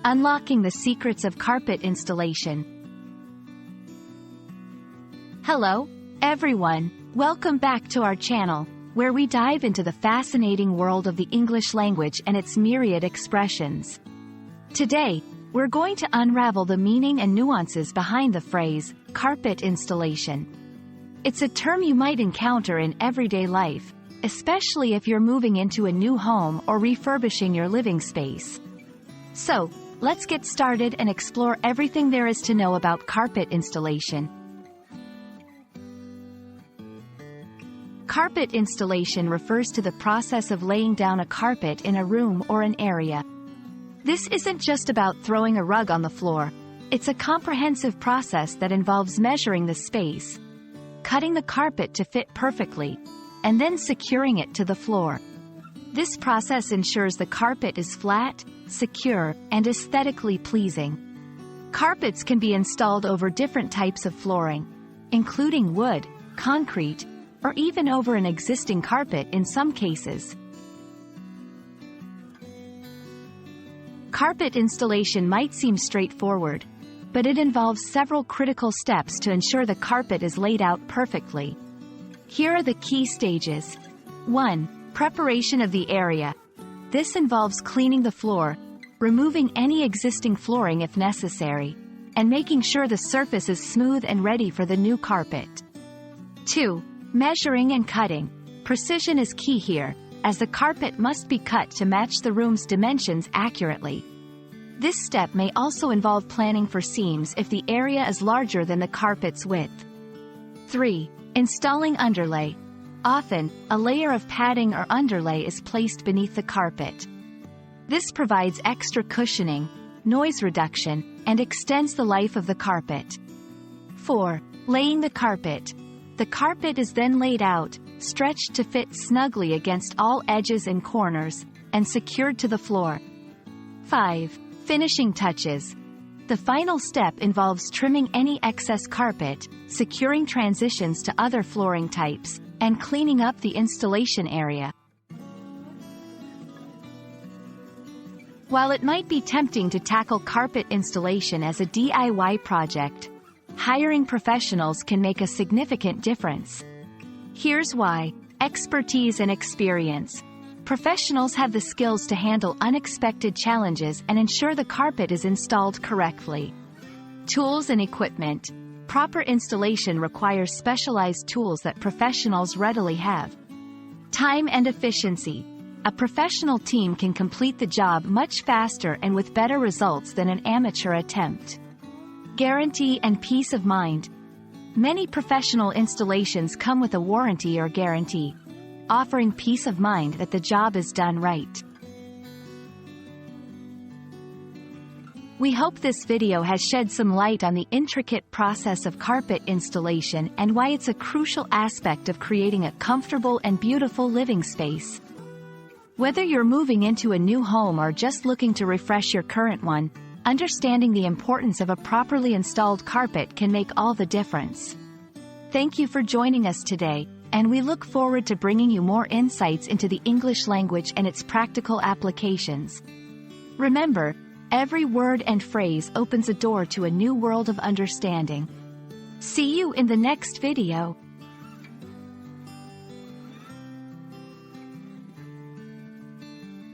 Unlocking the secrets of carpet installation. Hello, everyone. Welcome back to our channel, where we dive into the fascinating world of the English language and its myriad expressions. Today, we're going to unravel the meaning and nuances behind the phrase, carpet installation. It's a term you might encounter in everyday life, especially if you're moving into a new home or refurbishing your living space. So, let's get started and explore everything there is to know about carpet installation. Carpet installation refers to the process of laying down a carpet in a room or an area. This isn't just about throwing a rug on the floor. It's a comprehensive process that involves measuring the space, cutting the carpet to fit perfectly, and then securing it to the floor. This process ensures the carpet is flat, secure, and aesthetically pleasing. Carpets can be installed over different types of flooring, including wood, concrete, or even over an existing carpet in some cases. Carpet installation might seem straightforward, but it involves several critical steps to ensure the carpet is laid out perfectly. Here are the key stages. 1. Preparation of the area. This involves cleaning the floor, removing any existing flooring if necessary, and making sure the surface is smooth and ready for the new carpet. 2. Measuring and cutting. Precision is key here, as the carpet must be cut to match the room's dimensions accurately. This step may also involve planning for seams if the area is larger than the carpet's width. 3. Installing underlay. Often, a layer of padding or underlay is placed beneath the carpet. This provides extra cushioning, noise reduction, and extends the life of the carpet. 4. Laying the carpet. The carpet is then laid out, stretched to fit snugly against all edges and corners, and secured to the floor. 5. Finishing touches. The final step involves trimming any excess carpet, securing transitions to other flooring types, and cleaning up the installation area. While it might be tempting to tackle carpet installation as a DIY project, hiring professionals can make a significant difference. Here's why. Expertise and experience. Professionals have the skills to handle unexpected challenges and ensure the carpet is installed correctly. Tools and equipment. Proper installation requires specialized tools that professionals readily have. Time and efficiency. A professional team can complete the job much faster and with better results than an amateur attempt. Guarantee and peace of mind. Many professional installations come with a warranty or guarantee, offering peace of mind that the job is done right. We hope this video has shed some light on the intricate process of carpet installation and why it's a crucial aspect of creating a comfortable and beautiful living space. Whether you're moving into a new home or just looking to refresh your current one, understanding the importance of a properly installed carpet can make all the difference. Thank you for joining us today, and we look forward to bringing you more insights into the English language and its practical applications. Remember, every word and phrase opens a door to a new world of understanding. See you in the next video.